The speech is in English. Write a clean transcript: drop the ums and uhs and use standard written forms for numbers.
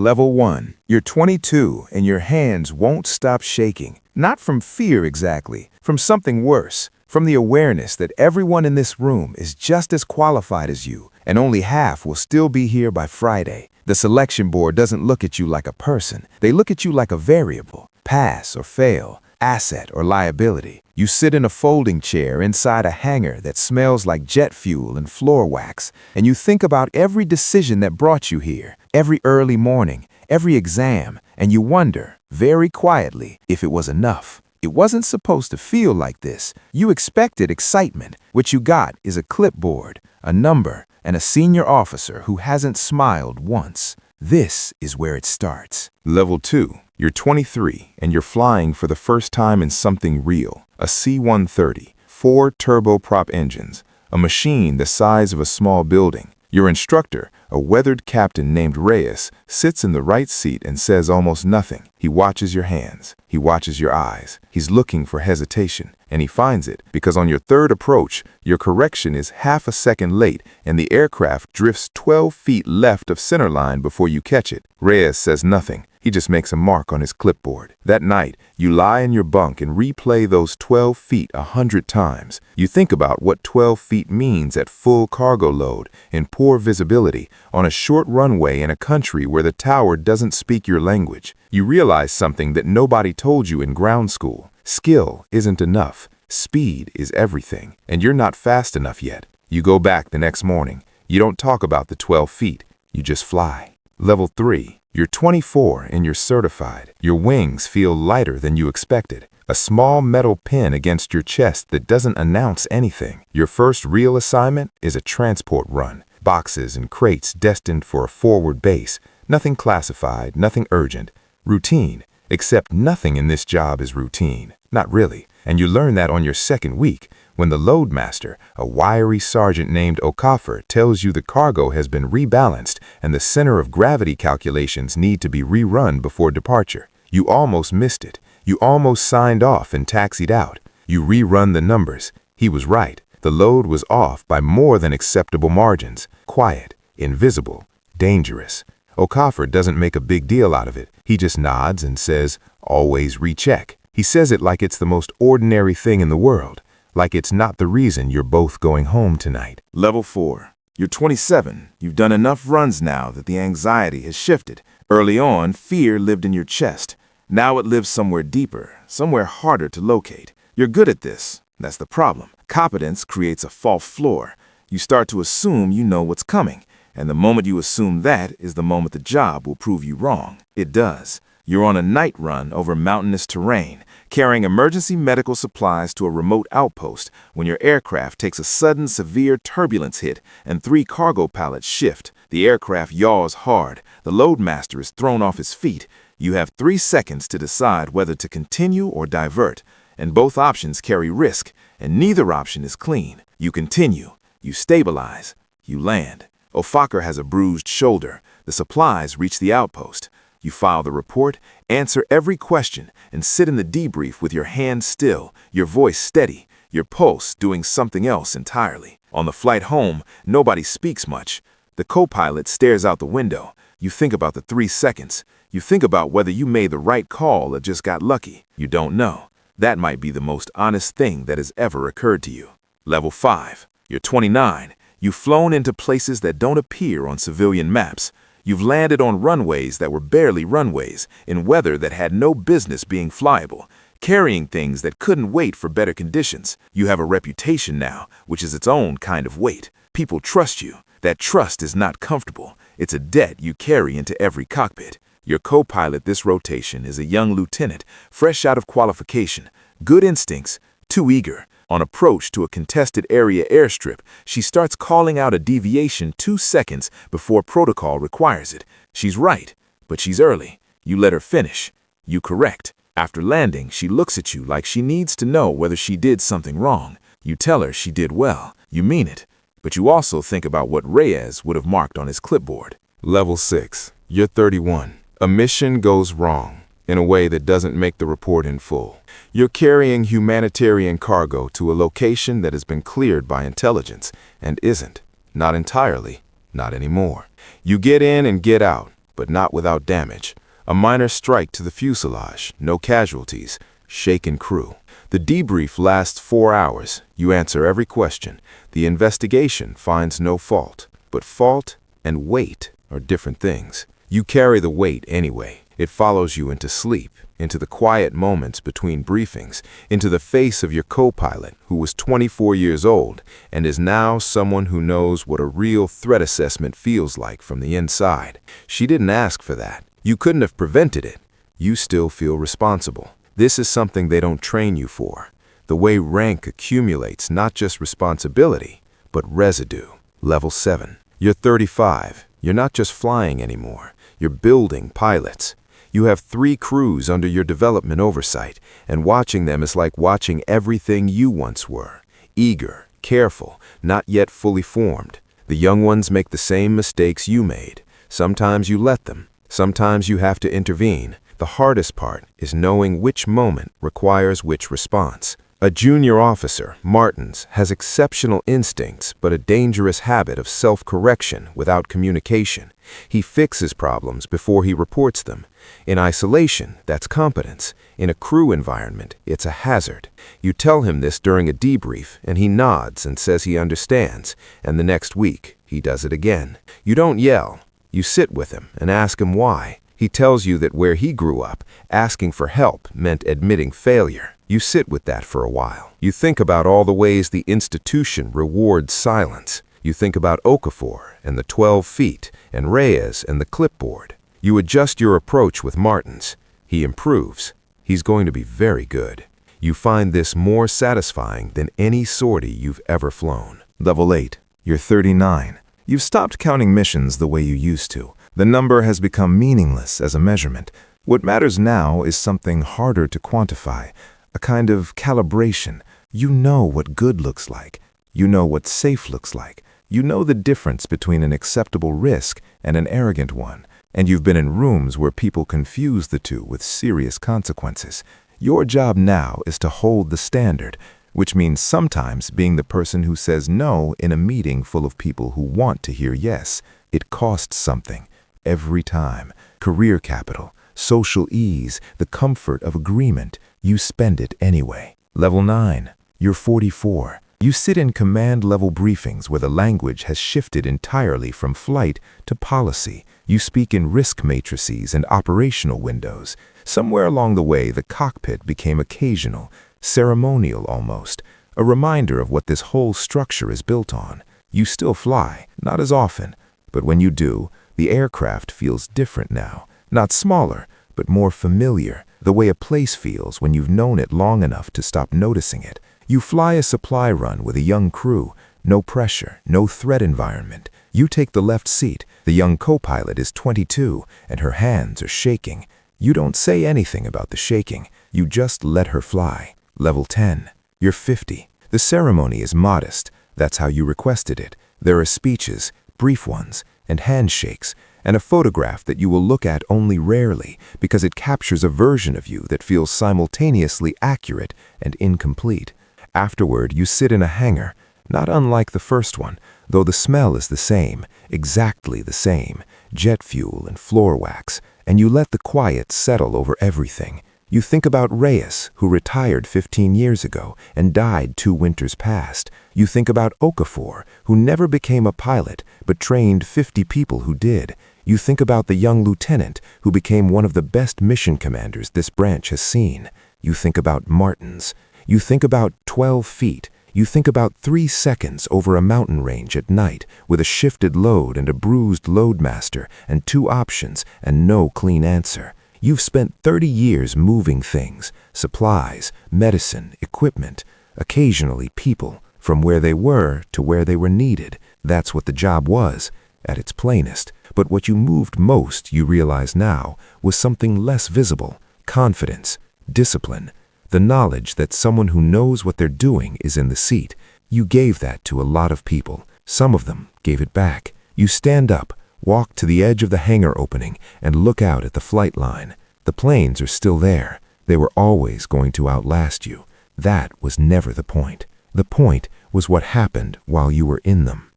Level 1. You're 22 and your hands won't stop shaking. Not from fear exactly, from something worse. From the awareness that everyone in this room is just as qualified as you, and only half will still be here by Friday. The selection board doesn't look at you like a person. They look at you like a variable. Pass or fail, asset or liability. You sit in a folding chair inside a hangar that smells like jet fuel and floor wax, and you think about every decision that brought you here, every early morning, every exam, and you wonder, very quietly, if it was enough. It wasn't supposed to feel like this. You expected excitement. What you got is a clipboard, a number, and a senior officer who hasn't smiled once. This is where it starts. Level 2. You're 23 and you're flying for the first time in something real. A C-130, 4 turboprop engines, a machine the size of a small building. Your instructor, a weathered captain named Reyes, sits in the right seat and says almost nothing. He watches your hands. He watches your eyes. He's looking for hesitation, and he finds it because on your third approach, your correction is half a second late and the aircraft drifts 12 feet left of centerline before you catch it. Reyes says nothing. He just makes a mark on his clipboard. That night, you lie in your bunk and replay those 12 feet 100 times. You think about what 12 feet means at full cargo load, in poor visibility, on a short runway in a country where the tower doesn't speak your language. You realize something that nobody told you in ground school. Skill isn't enough. Speed is everything, and you're not fast enough yet. You go back the next morning. You don't talk about the 12 feet. You just fly. Level 3. You're 24 and you're certified. Your wings feel lighter than you expected. A small metal pin against your chest that doesn't announce anything. Your first real assignment is a transport run. Boxes and crates destined for a forward base. Nothing classified, nothing urgent. Routine. Except nothing in this job is routine. Not really. And you learn that on your second week, when the loadmaster, a wiry sergeant named Okafor, tells you the cargo has been rebalanced and the center of gravity calculations need to be rerun before departure. You almost missed it. You almost signed off and taxied out. You rerun the numbers. He was right. The load was off by more than acceptable margins. Quiet, invisible, dangerous. Okafor doesn't make a big deal out of it. He just nods and says, always recheck. He says it like it's the most ordinary thing in the world. Like it's not the reason you're both going home tonight. Level 4. You're 27. You've done enough runs now that the anxiety has shifted. Early on, fear lived in your chest. Now it lives somewhere deeper, somewhere harder to locate. You're good at this. That's the problem. Competence creates a false floor. You start to assume you know what's coming. And the moment you assume that is the moment the job will prove you wrong. It does. You're on a night run over mountainous terrain, carrying emergency medical supplies to a remote outpost when your aircraft takes a sudden severe turbulence hit and 3 cargo pallets shift. The aircraft yaws hard. The loadmaster is thrown off his feet. You have 3 seconds to decide whether to continue or divert, and both options carry risk, and neither option is clean. You continue. You stabilize. You land. Okafor has a bruised shoulder. The supplies reach the outpost. You file the report, answer every question, and sit in the debrief with your hands still, your voice steady, your pulse doing something else entirely. On the flight home, nobody speaks much. The co-pilot stares out the window. You think about the 3 seconds. You think about whether you made the right call or just got lucky. You don't know. That might be the most honest thing that has ever occurred to you. Level 5. You're 29. You've flown into places that don't appear on civilian maps. You've landed on runways that were barely runways, in weather that had no business being flyable, carrying things that couldn't wait for better conditions. You have a reputation now, which is its own kind of weight. People trust you. That trust is not comfortable. It's a debt you carry into every cockpit. Your co-pilot this rotation is a young lieutenant, fresh out of qualification, good instincts, too eager. On approach to a contested area airstrip, she starts calling out a deviation 2 seconds before protocol requires it. She's right, but she's early. You let her finish. You correct. After landing, she looks at you like she needs to know whether she did something wrong. You tell her she did well. You mean it. But you also think about what Reyes would have marked on his clipboard. Level 6. You're 31. A mission goes wrong in a way that doesn't make the report in full. You're carrying humanitarian cargo to a location that has been cleared by intelligence and isn't. Not entirely. Not anymore. You get in and get out, but not without damage. A minor strike to the fuselage, no casualties, shaken crew. The debrief lasts 4 hours. You answer every question. The investigation finds no fault. But fault and weight are different things. You carry the weight anyway. It follows you into sleep, into the quiet moments between briefings, into the face of your co-pilot, who was 24 years old and is now someone who knows what a real threat assessment feels like from the inside. She didn't ask for that. You couldn't have prevented it. You still feel responsible. This is something they don't train you for. The way rank accumulates not just responsibility, but residue. Level 7. You're 35. You're not just flying anymore. You're building pilots. You have 3 crews under your development oversight, and watching them is like watching everything you once were. Eager, careful, not yet fully formed. The young ones make the same mistakes you made. Sometimes you let them. Sometimes you have to intervene. The hardest part is knowing which moment requires which response. A junior officer, Martins, has exceptional instincts but a dangerous habit of self-correction without communication. He fixes problems before he reports them. In isolation, that's competence. In a crew environment, it's a hazard. You tell him this during a debrief, and he nods and says he understands, and the next week, he does it again. You don't yell. You sit with him and ask him why. He tells you that where he grew up, asking for help meant admitting failure. You sit with that for a while. You think about all the ways the institution rewards silence. You think about Okafor and the 12 feet and Reyes and the clipboard. You adjust your approach with Martins. He improves. He's going to be very good. You find this more satisfying than any sortie you've ever flown. Level 8. You're 39. You've stopped counting missions the way you used to. The number has become meaningless as a measurement. What matters now is something harder to quantify, a kind of calibration. You know what good looks like. You know what safe looks like. You know the difference between an acceptable risk and an arrogant one. And you've been in rooms where people confuse the two with serious consequences. Your job now is to hold the standard, which means sometimes being the person who says no in a meeting full of people who want to hear yes. It costs something. Every time. Career capital, social ease, the comfort of agreement. You spend it anyway. Level 9. You're 44. You sit in command-level briefings where the language has shifted entirely from flight to policy. You speak in risk matrices and operational windows. Somewhere along the way, the cockpit became occasional, ceremonial almost, a reminder of what this whole structure is built on. You still fly, not as often, but when you do, the aircraft feels different now. Not smaller, but more familiar, the way a place feels when you've known it long enough to stop noticing it. You fly a supply run with a young crew, no pressure, no threat environment. You take the left seat. The young co-pilot is 22, and her hands are shaking. You don't say anything about the shaking. You just let her fly. Level 10. You're 50. The ceremony is modest. That's how you requested it. There are speeches, brief ones, and handshakes, and a photograph that you will look at only rarely because it captures a version of you that feels simultaneously accurate and incomplete. Afterward, you sit in a hangar, not unlike the first one, though the smell is the same, exactly the same, jet fuel and floor wax, and you let the quiet settle over everything. You think about Reyes, who retired 15 years ago and died 2 winters past. You think about Okafor, who never became a pilot but trained 50 people who did. You think about the young lieutenant who became one of the best mission commanders this branch has seen. You think about Martins. You think about 12 feet. You think about 3 seconds over a mountain range at night with a shifted load and a bruised loadmaster and 2 options and no clean answer. You've spent 30 years moving things, supplies, medicine, equipment, occasionally people, from where they were to where they were needed. That's what the job was, at its plainest. But what you moved most, you realize now, was something less visible: confidence, discipline, the knowledge that someone who knows what they're doing is in the seat. You gave that to a lot of people. Some of them gave it back. You stand up, walk to the edge of the hangar opening, and look out at the flight line. The planes are still there. They were always going to outlast you. That was never the point. The point was what happened while you were in them.